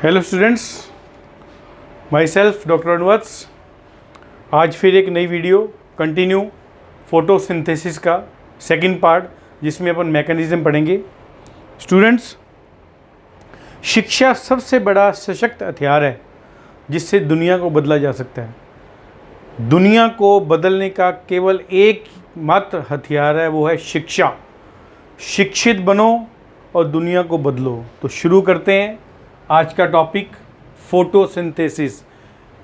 Hello students, myself doctor Anuvats. आज फिर एक नई वीडियो कंटिन्यू फोटोसिंथेसिस का सेकंड पार्ट, जिसमें अपन मैकेनिज्म पढ़ेंगे। स्टूडेंट्स, शिक्षा सबसे बड़ा सशक्त हथियार है जिससे दुनिया को बदला जा सकता है। दुनिया को बदलने का केवल एक मात्र हथियार है, वो है शिक्षा। शिक्षित बनो और दुनिया को बदलो। तो शुरू करते हैं आज का टॉपिक, फोटोसिंथेसिस,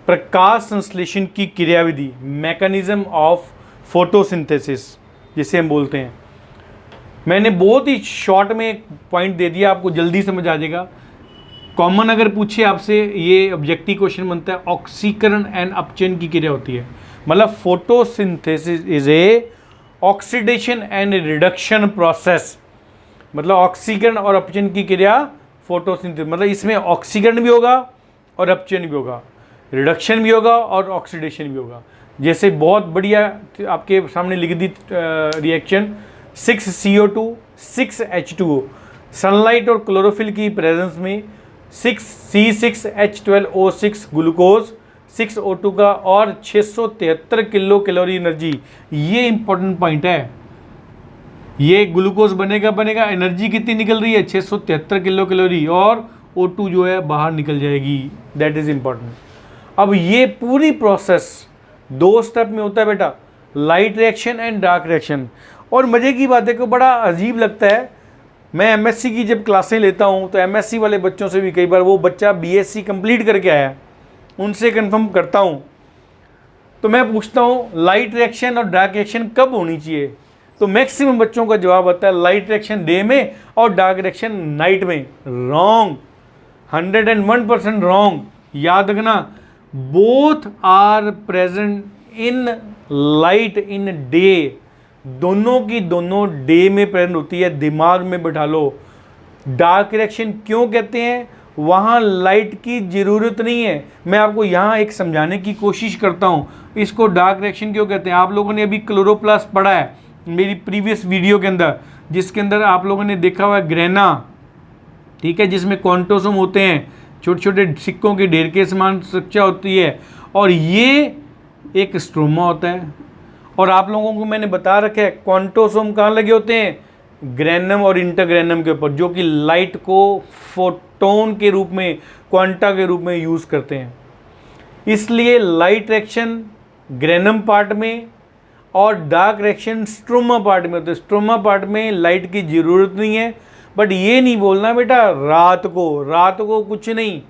प्रकाश संश्लेषण की क्रियाविधि, मैकेनिज्म ऑफ फोटोसिंथेसिस जिसे हम बोलते हैं। मैंने बहुत ही शॉर्ट में एक पॉइंट दे दिया, आपको जल्दी समझ आ जाएगा। कॉमन अगर पूछे आपसे, ये ऑब्जेक्टिव क्वेश्चन बनता है, ऑक्सीकरण एंड अपचयन की क्रिया होती है। मतलब photosynthesis is a oxidation and reduction process. मतलब ऑक्सीकरण और अपचयन की क्रिया फोटोसिंथेसिस, मतलब इसमें ऑक्सीकरण भी होगा और अपचयन भी होगा, रिडक्शन भी होगा और ऑक्सीडेशन भी होगा। जैसे बहुत बढ़िया आपके सामने लिख दी रिएक्शन 6CO2 6H2O, सनलाइट और क्लोरोफिल की प्रेजेंस में 6C6H12O6 ग्लूकोज, 6O2 का और 673 किलो कैलोरी एनर्जी। ये इंपॉर्टेंट पॉइंट है। ये ग्लूकोज बनेगा, एनर्जी कितनी निकल रही है? 673 किलो कैलोरी, और O2 जो है बाहर निकल जाएगी। That is important. अब ये पूरी प्रोसेस 2 स्टेप में होता है बेटा, light reaction and dark reaction. और मज़े की बात है कि बड़ा अजीब लगता है, मैं एमएससी की जब क्लासें लेता हूँ तो एमएससी वाले बच्चों से भी कई बार, वो बच्चा बीएससी कंप्लीट करके आया, उनसे कंफर्म करता हूँ तो मैं पूछता हूँ लाइट रिएक्शन और डार्क रिएक्शन कब होनी चाहिए? तो मैक्सिमम बच्चों का जवाब आता है लाइट रिएक्शन डे में और डार्क रिएक्शन नाइट में। Wrong, 101% wrong. याद रखना, both are present in light in day. दोनों की दोनों डे में प्रेजेंट होती है, दिमाग में बैठा लो। डार्क रिएक्शन क्यों कहते हैं? वहाँ लाइट की ज़रूरत नहीं है। मैं आपको यहाँ एक समझाने की कोशिश करता हूँ, इसको डार्क रिएक्शन क्यों कहते हैं। आप लोगों ने अभी क्लोरोप्लास्ट पढ़ा है मेरी प्रीवियस वीडियो के अंदर, जिसके अंदर आप लोगों ने देखा हुआ है ग्रेना, ठीक है, जिसमें क्वांटोसोम होते हैं, छोटे छोटे सिक्कों के ढेर के समान स्ट्रक्चर होती है, और ये एक स्ट्रोमा होता है। और आप लोगों को मैंने बता रखा है क्वांटोसोम कहाँ लगे होते हैं? ग्रेनम और इंटरग्रेनम के ऊपर, जो कि लाइट को फोटोन के रूप में, क्वांटा के रूप में यूज़ करते हैं। इसलिए लाइट रिएक्शन ग्रेनम पार्ट में और डार्क रिएक्शन स्ट्रोमा पार्ट में होते हैं। स्ट्रोमा पार्ट में लाइट की ज़रूरत नहीं है। बट ये नहीं बोलना बेटा रात को कुछ नहीं,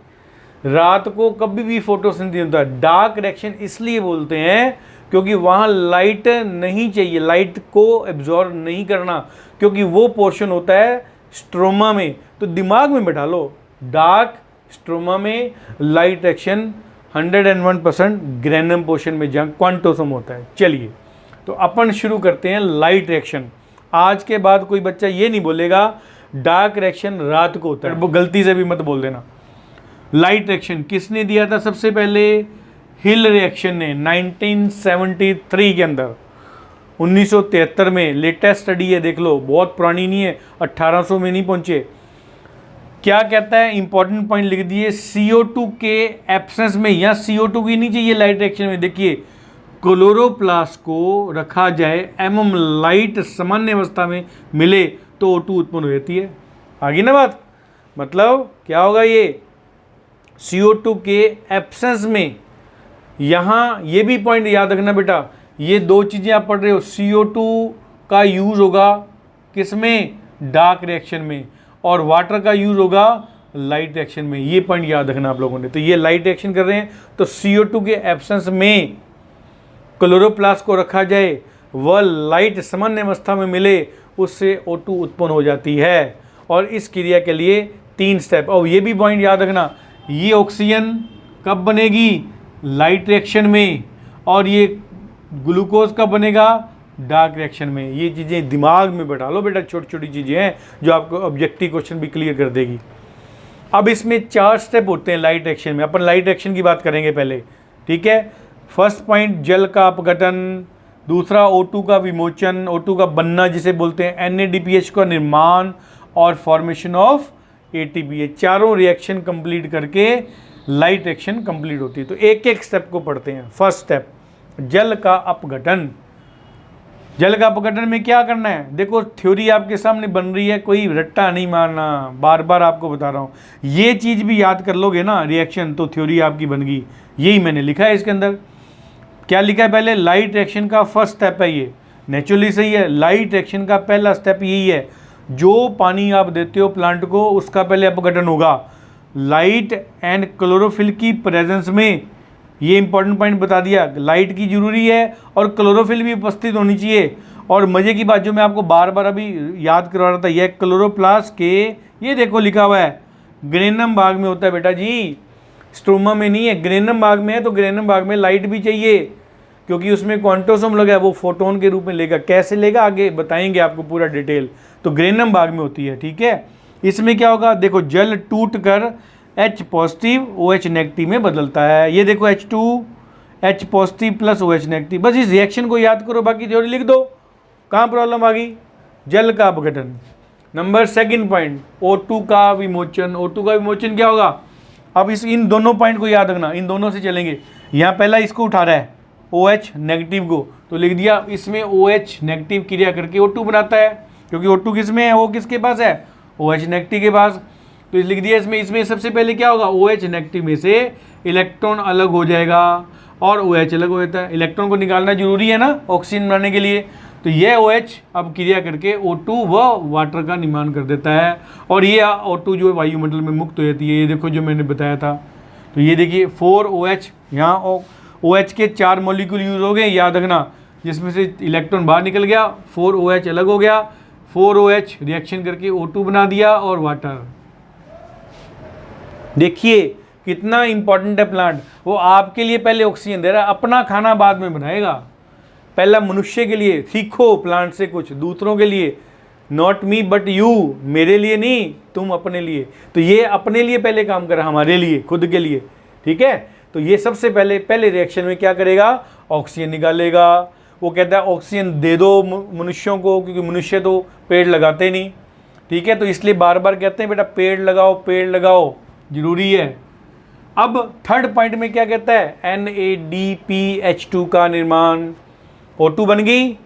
रात को कभी भी फोटोसिंथेसिस होता है। डार्क रिएक्शन इसलिए बोलते हैं क्योंकि वहाँ लाइट नहीं चाहिए, लाइट को एब्जॉर्ब नहीं करना, क्योंकि वो पोर्शन होता है स्ट्रोमा में। तो दिमाग में बैठा लो, डार्क स्ट्रोमा में लाइट रिएक्शन 101% ग्रेनम पोर्शन में जहाँ क्वांटोसोम होता है। चलिए, तो अपन शुरू करते हैं लाइट रिएक्शन। आज के बाद कोई बच्चा ये नहीं बोलेगा डार्क रिएक्शन रात को होता है, वो गलती से भी मत बोल देना। लाइट रिएक्शन किसने दिया था सबसे पहले? हिल रिएक्शन ने 1973 के अंदर, 1973 में। लेटेस्ट स्टडी है, देख लो, बहुत पुरानी नहीं है, 1800 में नहीं पहुंचे। क्या कहता है? इंपॉर्टेंट पॉइंट लिख दिए, CO2 के एब्सेंस में, या CO2 की नहीं चाहिए लाइट रिएक्शन में। देखिए, क्लोरोप्लास्ट को रखा जाए एवं लाइट सामान्य अवस्था में मिले तो O2 उत्पन्न हो जाती है। आगे ना बात, मतलब क्या होगा? ये CO2 के एब्सेंस में, यहाँ ये भी पॉइंट याद रखना बेटा, ये 2 चीज़ें आप पढ़ रहे हो। CO2 का यूज़ होगा किसमें? डार्क रिएक्शन में, और वाटर का यूज़ होगा लाइट रिएक्शन में। ये पॉइंट याद रखना आप लोगों ने। तो ये लाइट रिएक्शन कर रहे हैं, तो CO2 के एब्सेंस में क्लोरोप्लास्ट को रखा जाए, वह लाइट सामान्य अवस्था में मिले, उससे O2 उत्पन्न हो जाती है। और इस क्रिया के लिए 3 स्टेप। और ये भी पॉइंट याद रखना, ये ऑक्सीजन कब बनेगी? लाइट रिएक्शन में, और ये ग्लूकोज कब बनेगा? डार्क रिएक्शन में। ये चीज़ें दिमाग में बैठा लो बेटा, छोटी छोटी चीज़ें हैं जो आपको ऑब्जेक्टिव क्वेश्चन भी क्लियर कर देगी। अब इसमें 4 स्टेप होते हैं लाइट रिएक्शन में। अपन लाइट रिएक्शन की बात करेंगे पहले, ठीक है। फर्स्ट पॉइंट, जल का अपघटन। दूसरा, O2 का विमोचन, O2 का बनना जिसे बोलते हैं। NADPH का निर्माण और फॉर्मेशन ऑफ एटीपी। ये चारों रिएक्शन कंप्लीट करके लाइट रिएक्शन कंप्लीट होती है। तो एक एक स्टेप को पढ़ते हैं। फर्स्ट स्टेप, जल का अपघटन। जल का अपघटन में क्या करना है, देखो थ्योरी आपके सामने बन रही है, कोई रट्टा नहीं मारना, बार बार आपको बता रहा हूँ। ये चीज़ भी याद कर लोगे ना रिएक्शन, तो थ्योरी आपकी बन गई। यही मैंने लिखा है इसके अंदर। क्या लिखा है पहले, लाइट रिएक्शन का फर्स्ट स्टेप है ये। नेचुरली सही है, लाइट रिएक्शन का पहला स्टेप यही है। जो पानी आप देते हो प्लांट को, उसका पहले अपघटन होगा लाइट एंड क्लोरोफिल की प्रेजेंस में। ये इंपॉर्टेंट पॉइंट बता दिया, लाइट की जरूरी है और क्लोरोफिल भी उपस्थित होनी चाहिए। और मजे की बात जो मैं आपको बार बार अभी याद करवा रहा था, यह क्लोरोप्लास्ट के, ये देखो लिखा हुआ है ग्रेनम भाग में होता है बेटा जी, स्ट्रोमा में नहीं है, ग्रेनम भाग में है। तो ग्रेनम भाग में लाइट भी चाहिए, क्योंकि उसमें क्वांटोसोम लगा है, वो फोटोन के रूप में लेगा। कैसे लेगा आगे बताएंगे आपको पूरा डिटेल। तो ग्रेनम भाग में होती है, ठीक है। इसमें क्या होगा, देखो जल टूट कर H पॉजिटिव OH नेगेटिव में बदलता है। ये देखो H2 H positive plus OH negative. बस इस रिएक्शन को याद करो, बाकी थ्योरी लिख दो। कहाँ प्रॉब्लम आ गई, जल का अपघटन। नंबर सेकंड पॉइंट, O2 का विमोचन। O2 का विमोचन क्या होगा, अब इन दोनों पॉइंट को याद रखना, इन दोनों से चलेंगे। यहाँ पहला इसको उठा रहा है OH नेगेटिव को, तो लिख दिया इसमें OH नेगेटिव क्रिया करके O2 बनाता है, क्योंकि O2 किस में है, वो किसके पास है, OH नेगेटिव के पास। तो लिख दिया इसमें सबसे पहले क्या होगा, OH नेगेटिव में से इलेक्ट्रॉन अलग हो जाएगा और OH अलग हो जाता है। इलेक्ट्रॉन को निकालना जरूरी है ना ऑक्सीजन बनाने के लिए। तो ये OH अब क्रिया करके O2 व वाटर का निर्माण कर देता है, और ये O2 जो वायुमंडल में मुक्त हो जाती है। ये देखो जो मैंने बताया था। तो ये देखिए 4OH, यहाँ OH के 4 मॉलिक्यूल यूज हो गए, याद रखना, जिसमें से इलेक्ट्रॉन बाहर निकल गया, 4OH अलग हो गया, 4OH रिएक्शन करके O2 बना दिया और वाटर। देखिए कितना इंपॉर्टेंट है प्लांट। वो आपके लिए पहले ऑक्सीजन दे रहा है, अपना खाना बाद में बनाएगा। पहला मनुष्य के लिए सीखो प्लांट से कुछ, दूसरों के लिए, नॉट मी बट यू, मेरे लिए नहीं, तुम अपने लिए। तो ये अपने लिए पहले काम कर रहा, हमारे लिए, खुद के लिए, ठीक है। तो ये सबसे पहले रिएक्शन में क्या करेगा, ऑक्सीजन निकालेगा। वो कहता है ऑक्सीजन दे दो मनुष्यों को, क्योंकि मनुष्य तो पेड़ लगाते नहीं, ठीक है। तो इसलिए बार बार कहते हैं बेटा पेड़ लगाओ, पेड़ लगाओ, जरूरी है। अब थर्ड पॉइंट में क्या कहता है, NADPH2 का निर्माण। O2 बन गई,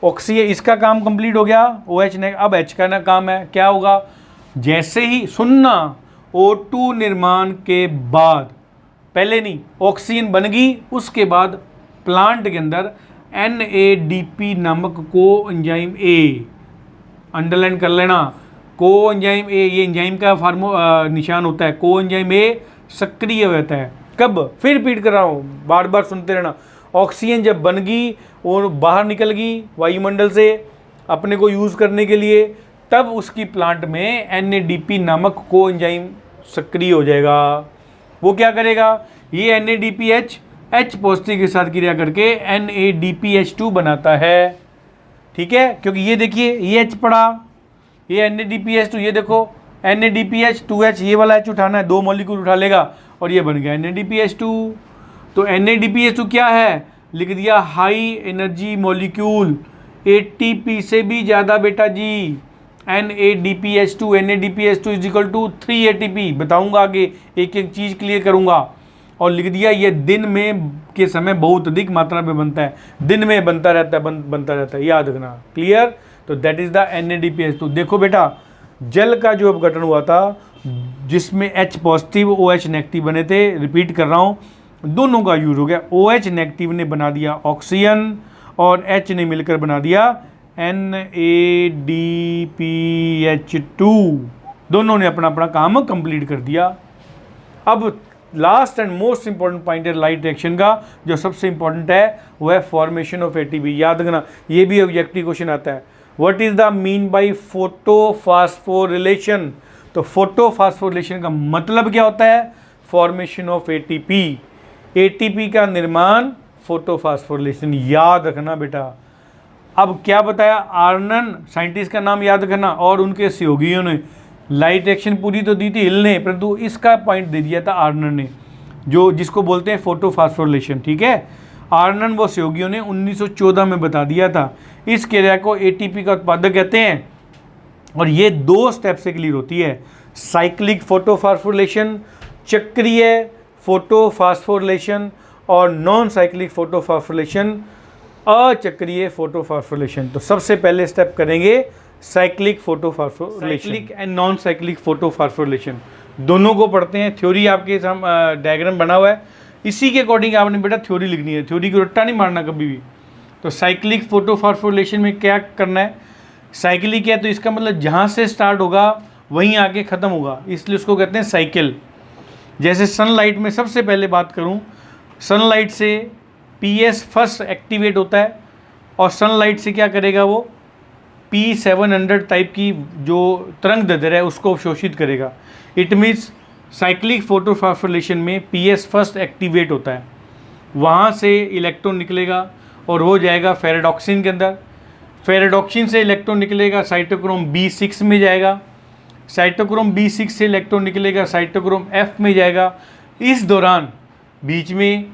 ऑक्सीजन, इसका काम कंप्लीट हो गया, OH ने। अब H का ना काम है, क्या होगा, जैसे ही सुनना, O2 निर्माण के बाद, पहले नहीं, ऑक्सीजन बन गई, उसके बाद प्लांट के अंदर NADP नामक को एंजाइम A, अंडरलाइन कर लेना, को एंजाइम ए, ये एंजाइम का निशान होता है, को एंजाइम ए सक्रिय होता है। कब, फिर रिपीट कर रहा हूँ, बार बार सुनते रहना। ऑक्सीजन जब बन गई और बाहर निकल गई वायुमंडल से अपने को यूज़ करने के लिए, तब उसकी प्लांट में NADP नामक को एंजाइम सक्रिय हो जाएगा। वो क्या करेगा, ये NADPH H पॉजिटिव के साथ क्रिया करके NADPH2 बनाता है, ठीक है। क्योंकि ये देखिए ये H पड़ा, ये NADPH2, ये देखो NADPH2H, ये वाला H उठाना है, 2 मॉलिक्यूल उठा लेगा और ये बन गया NADPH2। तो NADPH2 क्या है, लिख दिया हाई एनर्जी मॉलिक्यूल, ATP से भी ज़्यादा बेटा जी। NADPH2 is equal to 3 ATP, बताऊंगा आगे, एक एक चीज़ क्लियर करूंगा। और लिख दिया ये दिन में के समय बहुत अधिक मात्रा में बनता है, दिन में बनता रहता है, बनता रहता है, याद रखना, क्लियर। तो दैट इज द NADPH2। देखो बेटा जल का जो अपघटन हुआ था, जिसमें H पॉजिटिव OH नेगेटिव बने थे, रिपीट कर रहा हूँ, दोनों का यूज हो गया। OH नेगेटिव ने बना दिया ऑक्सीजन और H ने मिलकर बना दिया NADPH2, दोनों ने अपना अपना काम कंप्लीट कर दिया। अब last and most important point है लाइट रिएक्शन का, जो सबसे इंपॉर्टेंट है वो है फॉर्मेशन ऑफ ATP। याद रखना, ये भी ऑब्जेक्टिव क्वेश्चन आता है, what is the mean by photophosphorylation. तो फोटोफॉस्फोरिलेशन का मतलब क्या होता है, फॉर्मेशन ऑफ ATP, ATP का निर्माण, फोटोफॉस्फोरिलेशन, याद रखना बेटा। अब क्या बताया, आर्नन साइंटिस्ट का नाम याद रखना, और उनके सहयोगियों ने लाइट रिएक्शन पूरी तो दी थी हिल ने, परंतु इसका पॉइंट दे दिया था आर्नन ने, जो जिसको बोलते हैं फोटोफॉस्फोरिलेशन, ठीक है। आर्नन व सहयोगियों ने 1914 में बता दिया था। इस क्रिया को ATP का उत्पादक कहते हैं, और ये 2 स्टेप से क्लियर होती है। साइक्लिक फोटोफॉस्फोरिलेशन, चक्रीय फोटोफॉस्फोरिलेशन और नॉन साइक्लिक फोटोफॉस्फोरिलेशन, अचक्रीय फोटोफॉस्फोरिलेशन। तो सबसे पहले स्टेप करेंगे cyclic photophosphorylation. Cyclic and non cyclic photophosphorylation दोनों को पढ़ते हैं। थ्योरी आपके सामने डायग्राम बना हुआ है, इसी के अकॉर्डिंग आपने बेटा थ्योरी लिखनी है, थ्योरी को रट्टा नहीं मारना कभी भी। तो साइक्लिक फोटोफॉस्फोरिलेशन में क्या करना है, साइक्लिक है तो इसका मतलब जहाँ से स्टार्ट होगा वहीं आके ख़त्म होगा, इसलिए उसको कहते हैं साइकिल। जैसे सनलाइट में सबसे पहले बात करूं, सनलाइट से PS फर्स्ट एक्टिवेट होता है और सनलाइट से क्या करेगा वो P700 टाइप की जो तरंग दैर्ध्य है उसको अवशोषित करेगा। इट मीन्स साइक्लिक फोटोफॉस्फोरिलेशन में PS फर्स्ट एक्टिवेट होता है, वहाँ से इलेक्ट्रॉन निकलेगा और हो जाएगा फेरेडॉक्सिन के अंदर। फेरेडॉक्सिन से इलेक्ट्रॉन निकलेगा साइटोक्रोम B6 में जाएगा, साइटोक्रोम B6 से इलेक्ट्रॉन निकलेगा साइटोक्रोम F में जाएगा। इस दौरान बीच में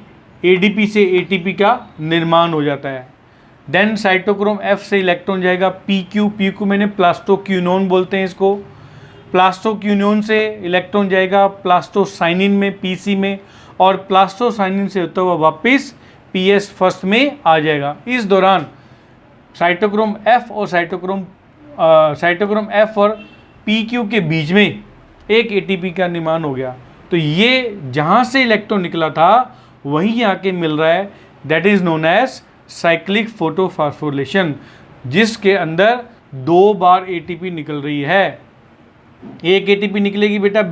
ADP से ATP का निर्माण हो जाता है। देन साइटोक्रोम F से इलेक्ट्रॉन जाएगा PQ मैंने प्लास्टोक्यूनोन बोलते हैं इसको। प्लास्टोक्यूनोन से इलेक्ट्रॉन जाएगा प्लास्टोसाइनिन में PC में, और प्लास्टोसाइनिन से होता हुआ वापस PS फर्स्ट में आ जाएगा। इस दौरान साइटोक्रोम F और PQ के बीच में एक ATP का निर्माण हो गया। तो ये जहाँ से इलेक्ट्रॉन निकला था वहीं आके मिल रहा है, that is known as cyclic photophosphorylation, जिसके अंदर 2 बार ATP निकल रही है। एक ATP निकलेगी बेटा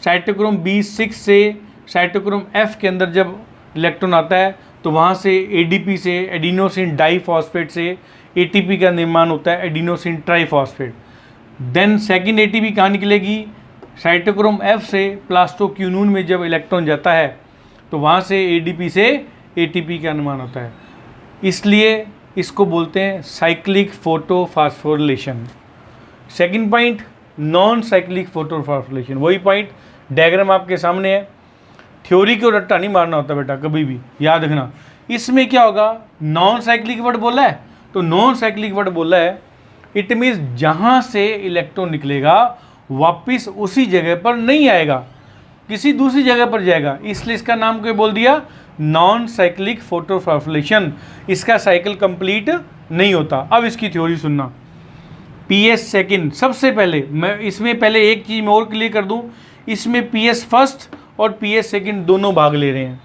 साइटोक्रोम B6 से साइटोक्रोम F के अंदर जब इलेक्ट्रॉन आता है तो वहाँ से ADP से एडिनोसिन डाइफॉस्फेट से ATP का निर्माण होता है, adenosine triphosphate. Then second ATP कहाँ निकलेगी, साइटोक्रोम F से प्लास्टोक्यूनोन में जब इलेक्ट्रॉन जाता है तो वहाँ से ADP से ATP का निर्माण होता है, इसलिए इसको बोलते हैं cyclic photophosphorylation. Second point non cyclic photophosphorylation, वही पॉइंट डायग्राम आपके सामने है। थ्योरी को रट्टा नहीं मारना होता बेटा कभी भी, याद रखना। इसमें क्या होगा, नॉन साइक्लिक वर्ड बोला है तो नॉन साइक्लिक वर्ड बोला है, इट मीन्स जहाँ से इलेक्ट्रॉन निकलेगा वापस उसी जगह पर नहीं आएगा, किसी दूसरी जगह पर जाएगा, इसलिए इसका नाम क्या बोल दिया, नॉन साइक्लिक फोटोफॉस्फोरिलेशन। इसका साइकिल कंप्लीट नहीं होता। अब इसकी थ्योरी सुनना। PS सेकेंड, सबसे पहले मैं इसमें पहले एक चीज़ मैं और क्लियर कर दूं, इसमें PS फर्स्ट और PS सेकेंड दोनों भाग ले रहे हैं,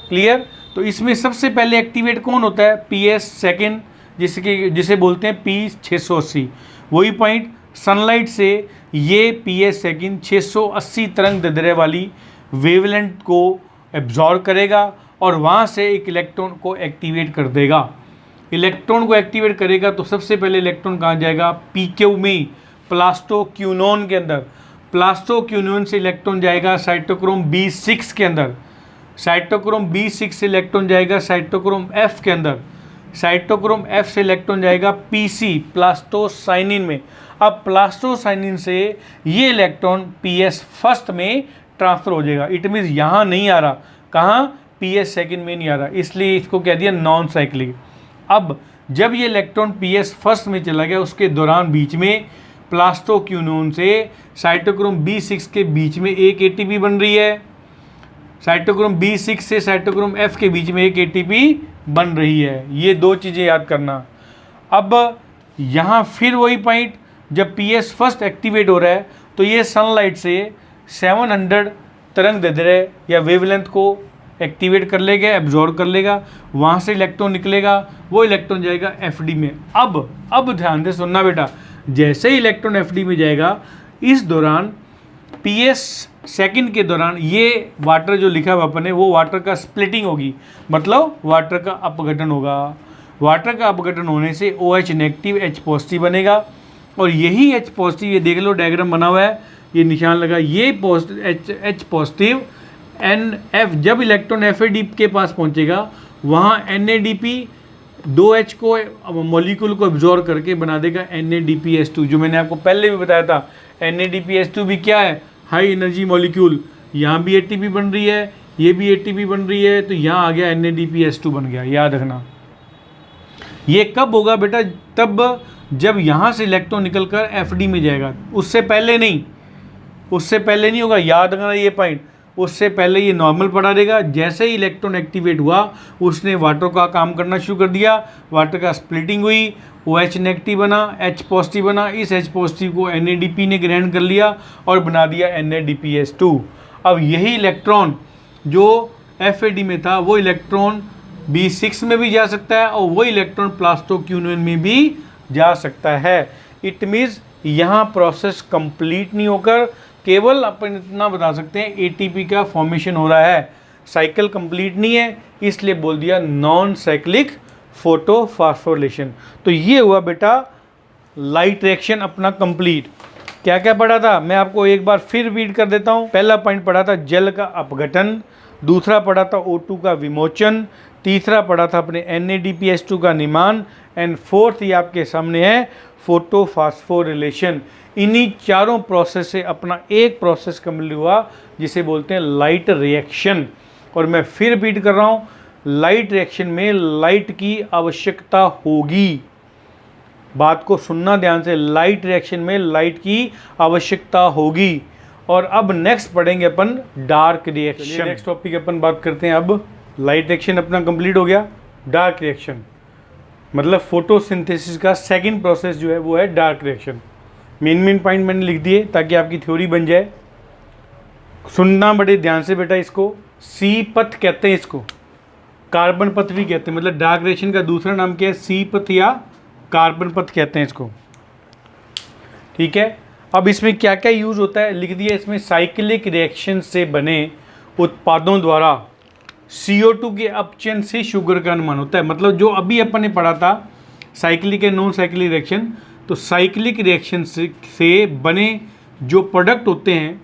क्लियर। तो इसमें सबसे पहले एक्टिवेट कौन होता है, PS सेकेंड, जिसे बोलते हैं P680। वही पॉइंट, सनलाइट से ये PS सेकेंड 680 तरंग दैर्ध्य वाली वेवलेंथ को एब्जॉर्ब करेगा और वहाँ से एक इलेक्ट्रॉन को एक्टिवेट कर देगा। इलेक्ट्रॉन को एक्टिवेट करेगा तो सबसे पहले इलेक्ट्रॉन कहाँ जाएगा, PQ में, प्लास्टोक्यूनोन के अंदर। प्लास्टोक्यूनोन से इलेक्ट्रॉन जाएगा साइटोक्रोम B6 के अंदर, साइटोक्रोम B6 से इलेक्ट्रॉन जाएगा साइटोक्रोम F के अंदर, साइटोक्रोम F से इलेक्ट्रॉन जाएगा PC प्लास्टोसाइनिन में। अब प्लास्टोसाइनिन से ये इलेक्ट्रॉन PS फर्स्ट में ट्रांसफर हो जाएगा। इट मीन्स यहाँ नहीं आ रहा, कहाँ, PS सेकेंड में नहीं आ रहा, इसलिए इसको कह दिया नॉन साइक्लिक। अब जब ये इलेक्ट्रॉन PS फर्स्ट में चला गया उसके दौरान बीच में प्लास्टोक्यूनोन से साइटोक्रोम B6 के बीच में एक ATP बन रही है, साइटोक्रोम B6 से साइटोक्रोम F के बीच में एक ATP बन रही है। ये दो चीज़ें याद करना। अब यहाँ फिर वही पॉइंट, जब PS फर्स्ट एक्टिवेट हो रहा है तो ये सनलाइट से 700 तरंग दैर्ध्य या वेवलेंथ को एक्टिवेट कर लेगा, एब्जॉर्ब कर लेगा, वहाँ से इलेक्ट्रॉन निकलेगा, वो इलेक्ट्रॉन जाएगा FD में। अब ध्यान से सुनना बेटा, जैसे ही इलेक्ट्रॉन FD में जाएगा इस दौरान PS सेकंड के दौरान ये वाटर जो लिखा हुआ अपन है वो वाटर का स्प्लिटिंग होगी, मतलब वाटर का अपघटन होगा। वाटर का अपघटन होने से OH नेगेटिव H पॉजिटिव बनेगा और यही H पॉजिटिव, ये देख लो डायग्राम बना हुआ है, ये निशान लगा, ये H पॉजिटिव NF जब इलेक्ट्रॉन FAD के पास पहुंचेगा वहाँ NADP 2H को मॉलिक्यूल को एब्जॉर्ब करके बना देगा NADPH2, जो मैंने आपको पहले भी बताया था। NADPH2 भी क्या है, हाई एनर्जी मॉलिक्यूल। यहाँ भी ATP बन रही है, ये भी ATP बन रही है, तो यहाँ आ गया NADPH2 बन गया, याद रखना। ये कब होगा बेटा, तब जब यहाँ से इलेक्ट्रॉन निकल कर FD में जाएगा, उससे पहले नहीं। उससे पहले नहीं होगा, याद रखना ये पॉइंट। उससे पहले ये नॉर्मल पड़ा रहेगा, जैसे ही इलेक्ट्रॉन एक्टिवेट हुआ उसने वाटर का काम करना शुरू कर दिया, वाटर का स्प्लिटिंग हुई, वो H नेगेटिव बना, H पॉजिटिव बना, इस H पॉजिटिव को NADP ने ग्रहण कर लिया और बना दिया NADPH2। अब यही इलेक्ट्रॉन जो FAD में था वो इलेक्ट्रॉन B6 में भी जा सकता है और वो इलेक्ट्रॉन प्लास्टोक्यूनोन में भी जा सकता है। इट मीन्स यहाँ प्रोसेस कंप्लीट नहीं होकर केवल अपन इतना बता सकते हैं ATP का फॉर्मेशन हो रहा है, साइकिल कंप्लीट नहीं है, इसलिए बोल दिया नॉन साइक्लिक फोटोफॉस्फोरिलेशन। तो ये हुआ बेटा लाइट रिएक्शन अपना कंप्लीट। क्या क्या पढ़ा था मैं आपको एक बार फिर रिपीट कर देता हूँ। पहला पॉइंट पढ़ा था जल का अपघटन, दूसरा पढ़ा था O2 का विमोचन, तीसरा पढ़ा था अपने NADPH2 का निर्माण, एंड फोर्थ ये आपके सामने है फोटोफॉस्फोरिलेशन। इन्हीं चारों प्रोसेस से अपना एक प्रोसेस कंप्लीट हुआ जिसे बोलते हैं लाइट रिएक्शन। और मैं फिर रिपीट कर रहा हूँ, लाइट रिएक्शन में लाइट की आवश्यकता होगी। बात को सुनना ध्यान से, लाइट रिएक्शन में लाइट की आवश्यकता होगी। और अब नेक्स्ट पढ़ेंगे अपन डार्क रिएक्शन। नेक्स्ट टॉपिक अपन बात करते हैं। अब लाइट रिएक्शन अपना कंप्लीट हो गया। डार्क रिएक्शन मतलब फोटोसिंथेसिस का सेकंड प्रोसेस जो है वो है डार्क रिएक्शन। मेन पॉइंट मैंने लिख दिए ताकि आपकी थ्योरी बन जाए। सुनना बड़े ध्यान से बेटा। इसको C पथ कहते हैं, इसको कार्बन पथ भी कहते हैं। मतलब डार्क रिएक्शन का दूसरा नाम क्या है? C पथ या कार्बन पथ कहते हैं इसको। ठीक है, अब इसमें क्या क्या यूज होता है लिख दिया। इसमें साइक्लिक रिएक्शन से बने उत्पादों द्वारा CO2 के अपचयन से शुगर का निर्माण होता है। मतलब जो अभी अपन ने पढ़ा था cyclic and non cyclic reaction, तो साइक्लिक रिएक्शन से बने जो प्रोडक्ट होते हैं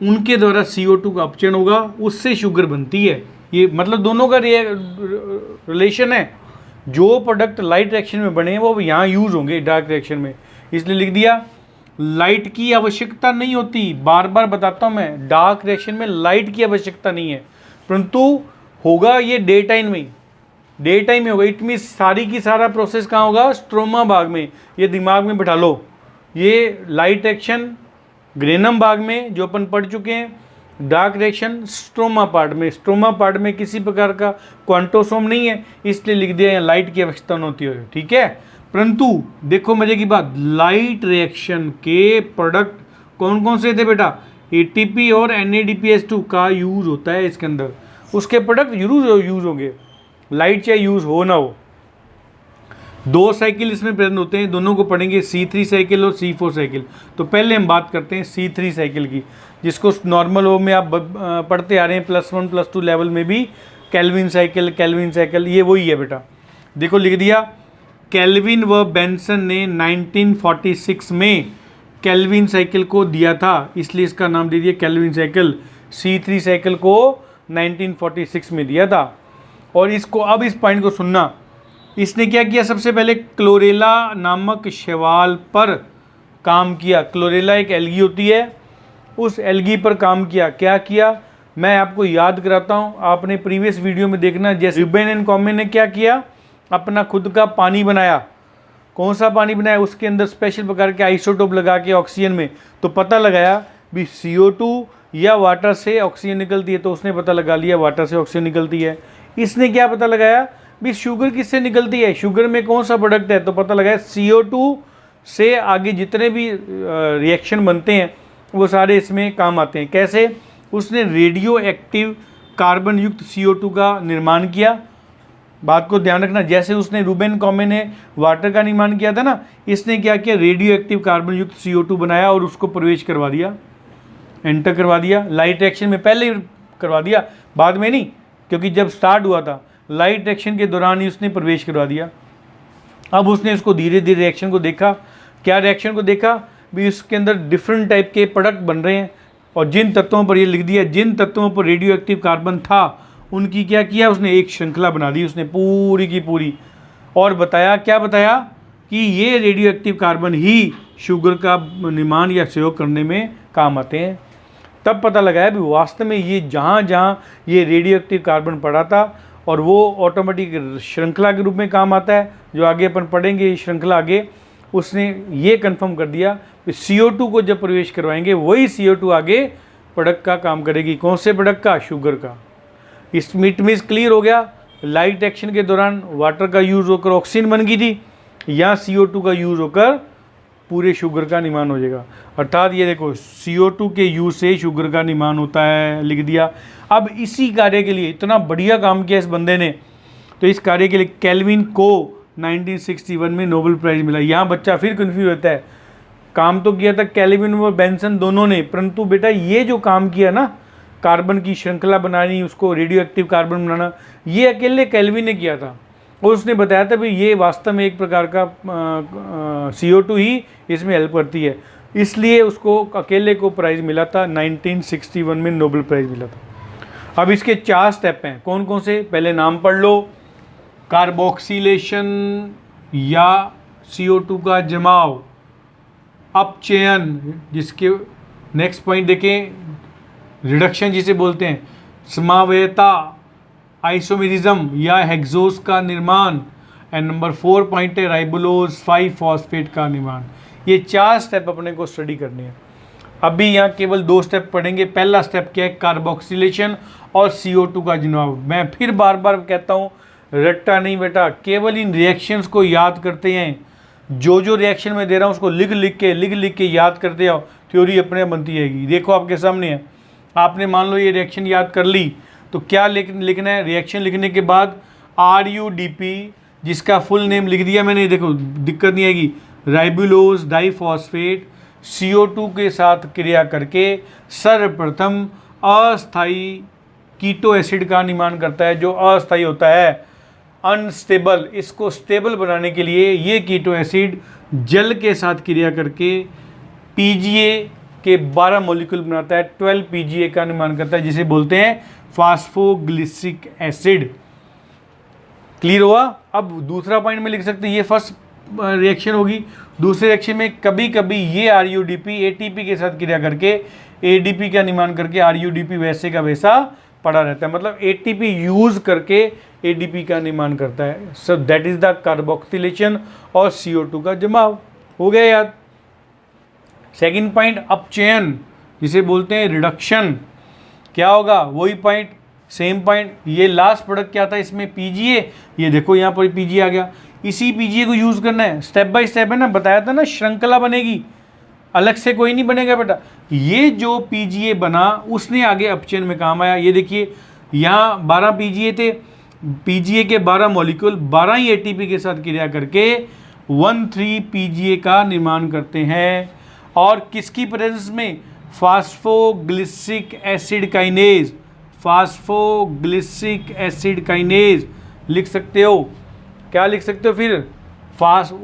उनके द्वारा CO2 का अपचयन होगा, उससे शुगर बनती है। ये मतलब दोनों का रिलेशन है। जो प्रोडक्ट लाइट रिएक्शन में बने हैं वो यहाँ यूज होंगे डार्क रिएक्शन में, इसलिए लिख दिया। लाइट की आवश्यकता नहीं होती, बार बार बताता हूँ मैं, डार्क रिएक्शन में लाइट की आवश्यकता नहीं है, परंतु होगा ये डे टाइम में, डे टाइम में होगा। इट मीन सारी की सारा प्रोसेस कहाँ होगा? स्ट्रोमा भाग में। ये दिमाग में बैठा लो। ये लाइट रिएक्शन ग्रेनम भाग में जो अपन पढ़ चुके हैं, डार्क रिएक्शन स्ट्रोमा पार्ट में। स्ट्रोमा पार्ट में किसी प्रकार का क्वांटोसोम नहीं है, इसलिए लिख दिया यहाँ लाइट की आवश्यकता नहीं होती है। ठीक है, परंतु देखो मजे की बात, लाइट रिएक्शन के प्रोडक्ट कौन कौन से थे बेटा? ATP और NADPH2 का यूज होता है इसके अंदर। उसके प्रोडक्ट जरूर यूज होंगे, लाइट चाहे यूज हो ना हो। दो साइकिल इसमें प्रेजेंट होते हैं, दोनों को पढ़ेंगे, C3 साइकिल और C4 साइकिल। तो पहले हम बात करते हैं C3 साइकिल की, जिसको नॉर्मल वो में आप पढ़ते आ रहे हैं +1 +2 लेवल में भी। केल्विन साइकिल ये वही है बेटा। देखो लिख दिया, केल्विन व बेंसन ने 1946 में केल्विन साइकिल को दिया था, इसलिए इसका नाम दे दिया केल्विन साइकिल। C3 साइकिल को 1946 में दिया था। और इसको अब इस पॉइंट को सुनना, इसने क्या किया? सबसे पहले क्लोरेला नामक शैवाल पर काम किया। क्लोरेला एक एल्गी होती है, उस एल्गी पर काम किया। क्या किया मैं आपको याद कराता हूँ, आपने प्रीवियस वीडियो में देखना। जैसे रूबेन एंड कॉमेन ने क्या किया? अपना खुद का पानी बनाया। कौन सा पानी बनाया? उसके अंदर स्पेशल प्रकार के आइसोटोप लगा के ऑक्सीजन में, तो पता लगाया भी CO2 या वाटर से ऑक्सीजन निकलती है, तो उसने पता लगा लिया वाटर से ऑक्सीजन निकलती है। इसने क्या पता लगाया भी शुगर किससे निकलती है, शुगर में कौन सा प्रोडक्ट है, तो पता लगाया CO2 से आगे जितने भी रिएक्शन बनते हैं वो सारे इसमें काम आते हैं। कैसे? उसने रेडियो एक्टिव कार्बन युक्त CO2 का निर्माण किया। बात को ध्यान रखना, जैसे उसने रूबेन कॉमेन ने वाटर का निर्माण किया था ना, इसने क्या किया? रेडियो एक्टिव कार्बन युक्त CO2 बनाया और उसको प्रवेश करवा दिया, एंटर करवा दिया। लाइट रिएक्शन में पहले करवा दिया, बाद में नहीं, क्योंकि जब स्टार्ट हुआ था लाइट रिएक्शन के दौरान ही उसने प्रवेश करवा दिया। अब उसने इसको धीरे धीरे रिएक्शन को देखा। क्या रिएक्शन को देखा? भी इसके अंदर डिफरेंट टाइप के प्रोडक्ट बन रहे हैं, और जिन तत्वों पर ये लिख दिया, जिन तत्वों पर रेडियो एक्टिव कार्बन था उनकी क्या किया? उसने एक श्रृंखला बना दी उसने पूरी की पूरी, और बताया, क्या बताया? कि ये रेडियो एक्टिव कार्बन ही शुगर का निर्माण या सहयोग करने में काम आते हैं। तब पता लगाया भी वास्तव में ये जहाँ जहाँ ये रेडियो एक्टिव कार्बन पड़ा था, और वो ऑटोमेटिक श्रृंखला के रूप में काम आता है, जो आगे अपन पढ़ेंगे ये श्रृंखला आगे। उसने ये कंफर्म कर दिया कि CO2 को जब प्रवेश करवाएंगे वही CO2 आगे प्रोडक्ट का काम करेगी। कौन से प्रोडक्ट का? शुगर का। इस मीट में क्लियर हो गया। लाइट एक्शन के दौरान वाटर का यूज़ होकर ऑक्सीजन बन गई थी, यहाँ CO2 का यूज़ होकर पूरे शुगर का निर्माण हो जाएगा। अर्थात ये देखो CO2 के यूज़ से शुगर का निर्माण होता है, लिख दिया। अब इसी कार्य के लिए इतना बढ़िया काम किया इस बंदे ने, तो इस कार्य के लिए केल्विन को 1961 में नोबेल प्राइज़ मिला। यहाँ बच्चा फिर कन्फ्यूज होता है, काम तो किया था केल्विन और बेंसन दोनों ने, परंतु बेटा ये जो काम किया ना, कार्बन की श्रृंखला बनानी, उसको रेडियो एक्टिव कार्बन बनाना, ये अकेले केल्विन ने किया था। और उसने बताया था भाई ये वास्तव में एक प्रकार का CO2 ही इसमें हेल्प करती है, इसलिए उसको अकेले को प्राइज़ मिला था। 1961 में नोबेल प्राइज़ मिला था। अब इसके 4 स्टेप हैं। कौन कौन से? पहले नाम पढ़ लो, कार्बोक्सिलेशन या CO2 का जमाव, अपचयन, जिसके नेक्स्ट पॉइंट देखें, रिडक्शन जिसे बोलते हैं, समावयता, आइसोमेरिज्म या हेक्सोस का निर्माण, एंड नंबर 4 पॉइंट है राइबोलोज 5 फॉस्फेट का निर्माण। ये 4 स्टेप अपने को स्टडी करने हैं। अभी यहाँ केवल 2 स्टेप पढ़ेंगे। पहला स्टेप क्या है? कार्बोक्सिलेशन और CO2 का जमाव। मैं फिर बार बार कहता हूँ, रट्टा नहीं बेटा, केवल इन रिएक्शंस को याद करते हैं। जो रिएक्शन मैं दे रहा हूँ उसको लिख लिख के याद करते जाओ, थ्योरी अपने आप बनती जाएगी। देखो आपके सामने है, आपने मान लो ये रिएक्शन याद कर ली, तो क्या लिखना है? रिएक्शन लिखने के बाद RUDP, जिसका फुल नेम लिख दिया मैंने, देखो दिक्कत नहीं आएगी, राइबुलोज डाइफॉस्फेट CO2 के साथ क्रिया करके सर्वप्रथम अस्थाई कीटो एसिड का निर्माण करता है, जो अस्थाई होता है, अनस्टेबल। इसको स्टेबल बनाने के लिए ये कीटो एसिड जल के साथ क्रिया करके PGA के 12 मॉलिक्यूल बनाता है, 12 PGA का निर्माण करता है, जिसे बोलते हैं फास्फोग्लिसरिक एसिड। क्लियर हुआ? अब दूसरा पॉइंट में लिख सकते हैं, ये फर्स्ट रिएक्शन होगी। दूसरे रिएक्शन में कभी कभी ये RUDP ATP के साथ क्रिया करके ADP का निर्माण करके RUDP वैसे का वैसा पड़ा रहता है, मतलब ATP यूज करके ADP का निर्माण करता है। So that is the carboxylation और CO2 का जमाव। हो गया याद? सेकंड पॉइंट अपचयन, जिसे बोलते हैं रिडक्शन। क्या होगा? वही पॉइंट, सेम पॉइंट। ये लास्ट प्रोडक्ट क्या था इसमें? PGA। ये देखो यहाँ पर PGA आ गया, इसी PGA को यूज़ करना है। स्टेप बाय स्टेप है ना, बताया था ना, श्रृंखला बनेगी, अलग से कोई नहीं बनेगा बेटा। ये जो PGA बना उसने आगे अपचयन में काम आया। ये देखिए यहाँ 12 PGA थे, PGA के 12 मॉलिक्यूल 12 ही ATP के साथ क्रिया करके 1,3 PGA का निर्माण करते हैं। और किसकी प्रेजेंस में? Phosphoglyceric acid kinase, phosphoglyceric acid kinase लिख सकते हो। क्या लिख सकते हो फिर?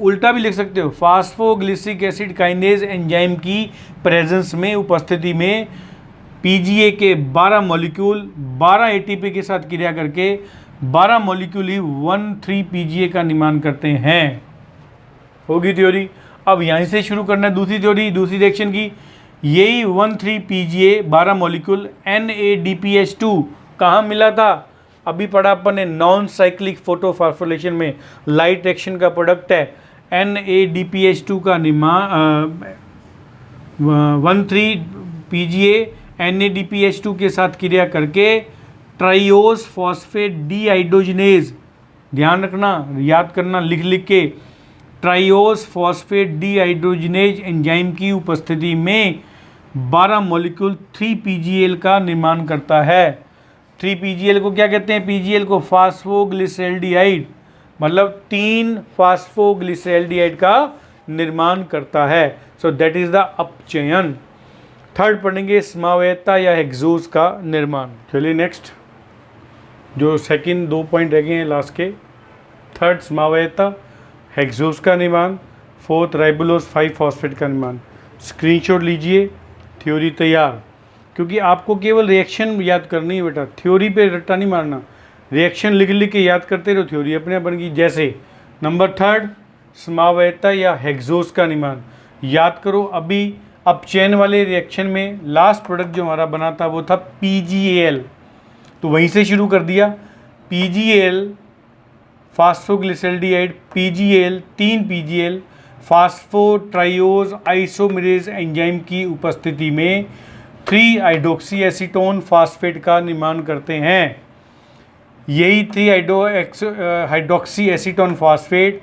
उल्टा भी लिख सकते हो, फास्फोग्लिसरिक एसिड काइनेज एंजाइम की प्रेजेंस में, उपस्थिति में PGA के 12 मॉलिक्यूल 12 ATP के साथ क्रिया करके 12 मॉलिक्यूल ही 1,3 PGA का निर्माण करते हैं। होगी थ्योरी। अब यहीं से शुरू करना है दूसरी थ्योरी, दूसरी रिएक्शन की। यही 1,3 PGA 12 मॉलिक्यूल NADPH2 कहाँ मिला था? अभी पढ़ा अपन ने नॉन साइक्लिक फोटोफॉस्फोरिलेशन में, लाइट एक्शन का प्रोडक्ट है। NADPH2 का निर्माण 1,3 PGA NADPH2 के साथ क्रिया करके ट्राइओस फॉस्फेट डीहाइड्रोजिनेज, ध्यान रखना, याद करना लिख के, ट्राइओस फॉस्फेट डीहाइड्रोजिनेज एंजाइम की उपस्थिति में 12 मॉलिक्यूल 3 PGL का निर्माण करता है। 3 PGL को क्या कहते हैं? PGL को फास्फोग्लिसरैल्डिहाइड, मतलब 3 फास्फोग्लिसरैल्डिहाइड का निर्माण करता है। सो दैट इज द अपचयन। थर्ड पढ़ेंगे समावयता या हेक्सोस का निर्माण। चलिए नेक्स्ट, जो सेकंड 2 पॉइंट रह गए हैं लास्ट के। थर्ड समावयता, हेक्सोस का निर्माण। फोर्थ राइबोलोज 5 फॉस्फेट का निर्माण। स्क्रीनशॉट लीजिए, थ्योरी तैयार। क्योंकि आपको केवल रिएक्शन याद करनी है बेटा, थ्योरी पे रट्टा नहीं मारना। रिएक्शन लिख के याद करते रहो, थ्योरी अपने आप बन गई। जैसे नंबर 3 समावयता या हेक्सोस का निर्माण याद करो। अभी अपचयन वाले रिएक्शन में लास्ट प्रोडक्ट जो हमारा बना था वो था PGAL, तो वहीं से शुरू कर दिया। PGAL phosphoglyceraldehyde, PGAL 3 PGL phosphotriose isomerase enzyme की उपस्थिति में 3 हाइड्रोक्सी एसीटोन फास्फेट का निर्माण करते हैं। यही 3 hydroxy acetone phosphate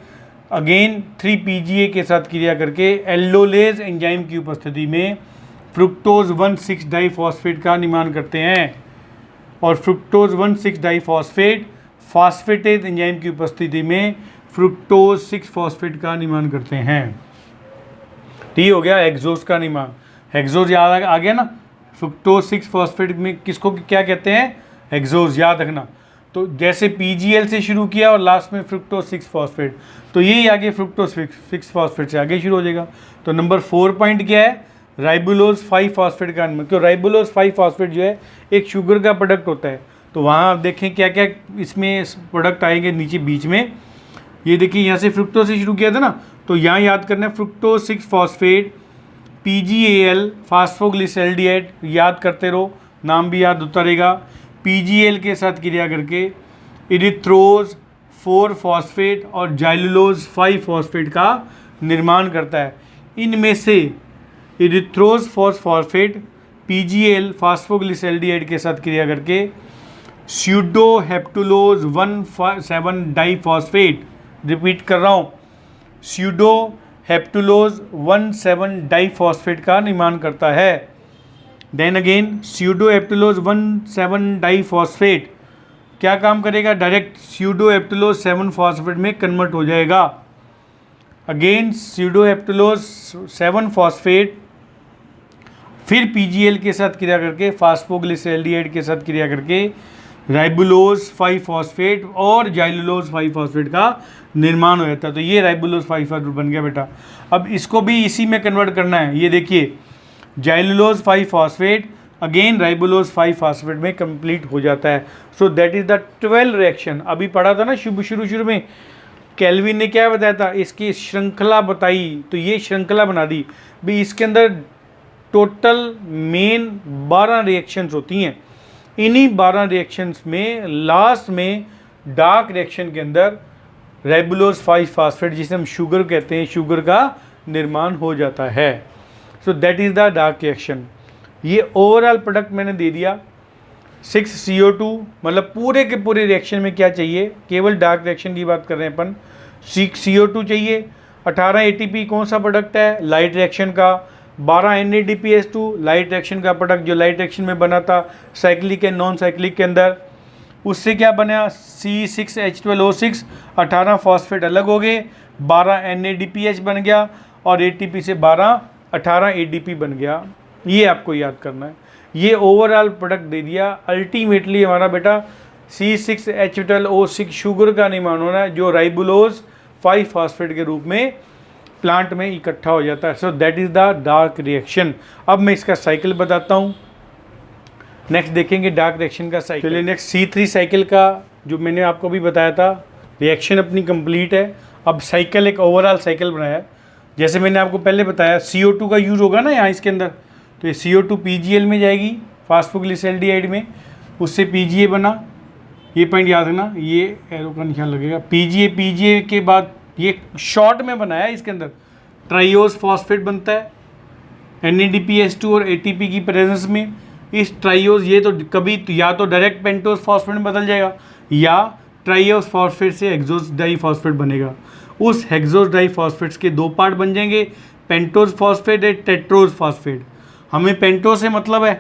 again 3 PGA के साथ क्रिया करके एल्डोलेज एंजाइम की उपस्थिति में फ्रुक्टोज 1,6 डाइफॉस्फेट का निर्माण करते हैं। और फ्रुक्टोज 1,6 डाइफॉस्फेट फास्फेटेज एंजाइम की उपस्थिति में फ्रुक्टोज 6 फॉस्फेट का निर्माण करते हैं। ठीक हो गया हेक्सोज का निर्माण। हेक्सोज याद आ गया ना, फ्रुक्टोज 6 फॉस्फेट में किसको क्या कहते हैं, हेक्सोज, याद रखना। तो जैसे PGL से शुरू किया और लास्ट में फ्रुक्टोज 6 फॉस्फेट, तो यही आगे फ्रुक्टोज 6 फॉस्फेट से आगे शुरू हो जाएगा। तो नंबर 4 पॉइंट क्या है, राइबोलोज 5 फॉस्फेट का निर्माण। क्यों, राइबोलोज 5 फॉस्फेट जो है एक शुगर का प्रोडक्ट होता है। तो वहाँ आप देखें क्या क्या इसमें प्रोडक्ट आएंगे नीचे बीच में। ये देखिए यहाँ से फ्रुक्टोज से शुरू किया था ना, तो यहाँ याद करना है फ्रुक्टोज 6 फॉस्फेट PGAL फास्फोग्लिसल्डिहाइड, याद करते रहो, नाम भी याद होता रहेगा। PGL के साथ क्रिया करके इरिथ्रोज 4 फॉस्फेट और जाइलुलोज 5 फॉस्फेट का निर्माण करता है। इनमें से इरिथ्रोज 4 फॉस्फेट PGL फास्फोग्लिसल्डिहाइड के साथ क्रिया करके स्यूडोहेप्टुलोज 1,7 डाइफॉस्फेट, रिपीट कर रहा हूँ, स्यूडोहेप्टुलोज 1,7 डाइफॉस्फेट का निर्माण करता है। देन अगेन स्यूडोहेप्टुलोज 1,7 डाइफॉस्फेट क्या काम करेगा, डायरेक्ट स्यूडोहेप्टुलोज 7 फॉस्फेट में कन्वर्ट हो जाएगा। अगेन स्यूडोहेप्टुलोज 7 फॉस्फेट फिर PGL के साथ क्रिया करके फास्फोग्लिसल्डिहाइड के साथ क्रिया करके राइबोलोज 5 फॉस्फेट और जाइलुलोज 5 फॉस्फेट का निर्माण हो जाता है। तो ये राइबोलोज 5 फॉस्फेट बन गया बेटा। अब इसको भी इसी में कन्वर्ट करना है। ये देखिए जाइलुलोज 5 फॉस्फेट अगेन राइबोलोज 5 फॉस्फेट में कंप्लीट हो जाता है। So that is the 12 reaction. अभी पढ़ा था ना शुरू में केल्विन ने क्या बताया था, इसकी श्रृंखला बताई, तो ये श्रृंखला बना दी भी। इसके अंदर टोटल मेन 12 रिएक्शंस होती हैं। इन्हीं 12 रिएक्शंस में लास्ट में डार्क रिएक्शन के अंदर राइबोलोज 5 फॉस्फेट, जिसे हम शुगर कहते हैं, शुगर का निर्माण हो जाता है। So that is the dark reaction. ये ओवरऑल प्रोडक्ट मैंने दे दिया 6 CO2, मतलब पूरे के पूरे रिएक्शन में क्या चाहिए, केवल डार्क रिएक्शन की बात कर रहे हैं अपन। 6 CO2 चाहिए, 18 ATP कौन सा प्रोडक्ट है, लाइट रिएक्शन का, 12 NADPH2 लाइट रिएक्शन का प्रोडक्ट जो लाइट रिएक्शन में बना था साइक्लिक एंड नॉन साइक्लिक के अंदर। उससे क्या बना, C6H12O6, 18 फॉस्फेट अलग हो गए, 12 NADPH बन गया और ATP से 18 ADP बन गया। ये आपको याद करना है। ये ओवरऑल प्रोडक्ट दे दिया। अल्टीमेटली हमारा बेटा C6H12O6 शुगर का निर्माण होना है जो राइबोलोज 5 फॉस्फेट के रूप में प्लांट में इकट्ठा हो जाता है। So that is the dark reaction. अब मैं इसका साइकिल बताता हूँ। नेक्स्ट देखेंगे डार्क रिएक्शन का साइकिल। चलिए नेक्स्ट C3 साइकिल का जो मैंने आपको भी बताया था, रिएक्शन अपनी कंप्लीट है। अब साइकिल एक ओवरऑल साइकिल बनाया है। जैसे मैंने आपको पहले बताया CO2 का यूज़ होगा ना यहाँ इसके अंदर, तो ये CO2 PGL में जाएगी फास्फोग्लिसल्डिहाइड में, उससे PGA बना। ये पॉइंट याद रखना, ये एरो का निशान लगेगा। PGA के बाद ये शॉर्ट में बनाया है, इसके अंदर ट्राइओस फॉस्फेट बनता है NADPH2 और ATP की प्रेजेंस में। इस ट्राइओस ये तो कभी या तो डायरेक्ट पेंटोस फॉस्फेट में बदल जाएगा या ट्राइओस फॉस्फेट से हेक्सोस डाइफॉस्फेट बनेगा। उस हेक्सोस डाइफॉस्फेट्स के 2 पार्ट बन जाएंगे, पेंटोस फॉस्फेट और टेट्रोस फॉस्फेट। हमें पेंटोस से मतलब है,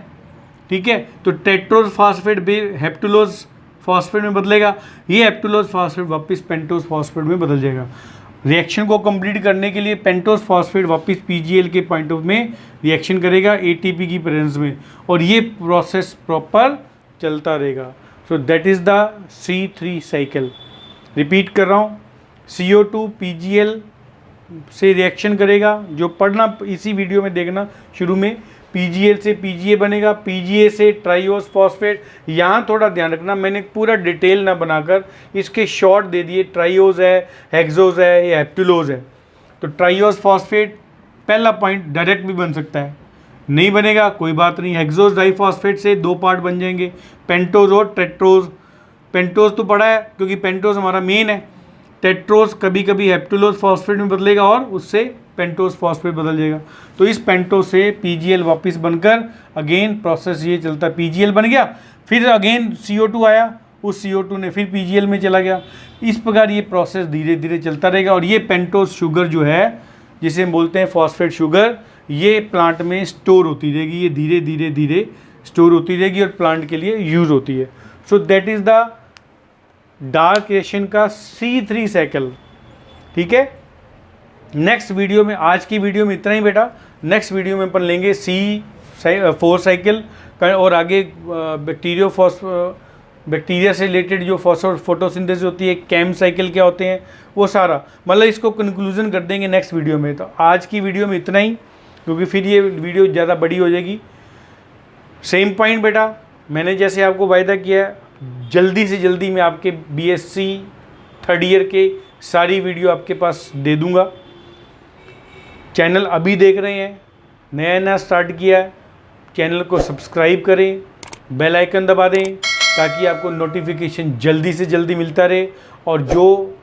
ठीक है, तो टेट्रोस फॉस्फेट भी हेप्टुलोज फॉस्फेट में बदलेगा, ये हेप्टुलोज फॉस्फेट वापस पेंटोस फॉस्फेट में बदल जाएगा। रिएक्शन को कंप्लीट करने के लिए पेंटोस फॉस्फेट वापस PGL के पॉइंट ऑफ में रिएक्शन करेगा ATP की प्रेजेंस में, और ये प्रोसेस प्रॉपर चलता रहेगा। So that is the C3 cycle. Repeat कर रहा हूँ, CO2 PGL से रिएक्शन करेगा, जो पढ़ना इसी वीडियो में देखना शुरू में, PGL से PGA बनेगा, PGA से ट्राइओस फॉस्फेट। यहाँ थोड़ा ध्यान रखना, मैंने पूरा डिटेल ना बनाकर इसके शॉर्ट दे दिए, ट्राइओस है, हेक्सोस है या हेप्टुलोज है। तो ट्राइओस फॉस्फेट पहला पॉइंट डायरेक्ट भी बन सकता है, नहीं बनेगा कोई बात नहीं। हेक्सोस डाइफॉस्फेट से 2 पार्ट बन जाएंगे, पेंटोज और टेट्रोज। पेंटोज तो पड़ा है क्योंकि पेंटोज हमारा मेन है, टेट्रोस कभी कभी हेप्टुलोज फॉस्फेट में बदलेगा और उससे पेंटोस फॉस्फेट बदल जाएगा। तो इस पेंटोस से पीजीएल वापस बनकर अगेन प्रोसेस ये चलता है, पीजीएल बन गया, फिर अगेन CO2 आया, उस CO2 ने फिर पीजीएल में चला गया। इस प्रकार ये प्रोसेस धीरे धीरे चलता रहेगा और ये पेंटोस शुगर जो है जिसे हम बोलते हैं फॉस्फेट शुगर, ये प्लांट में स्टोर होती रहेगी, ये धीरे धीरे धीरे स्टोर होती रहेगी और प्लांट के लिए यूज़ होती है। So that is the dark ration का C3 साइकिल। ठीक है, नेक्स्ट वीडियो में, आज की वीडियो में इतना ही बेटा। नेक्स्ट वीडियो में अपन लेंगे C4 साइकिल और आगे बैक्टीरिया से रिलेटेड जो फोटोसिंथेसिस होती है, कैम साइकिल क्या होते हैं, वो सारा मतलब इसको कंक्लूजन कर देंगे नेक्स्ट वीडियो में। तो आज की वीडियो में इतना ही, क्योंकि फिर ये वीडियो ज़्यादा बड़ी हो जाएगी। सेम पॉइंट बेटा, मैंने जैसे आपको वायदा किया है, जल्दी से जल्दी मैं आपके BSc 3rd ईयर के सारी वीडियो आपके पास दे दूंगा। चैनल अभी देख रहे हैं, नया नया स्टार्ट किया है, चैनल को सब्सक्राइब करें, बेल आइकन दबा दें ताकि आपको नोटिफिकेशन जल्दी से जल्दी मिलता रहे। और जो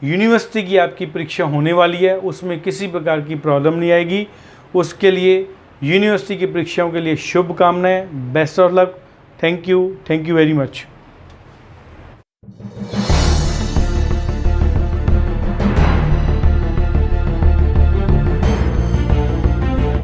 यूनिवर्सिटी की आपकी परीक्षा होने वाली है उसमें किसी प्रकार की प्रॉब्लम नहीं आएगी। उसके लिए यूनिवर्सिटी की परीक्षाओं के लिए शुभकामनाएं, best of luck. Thank you very much.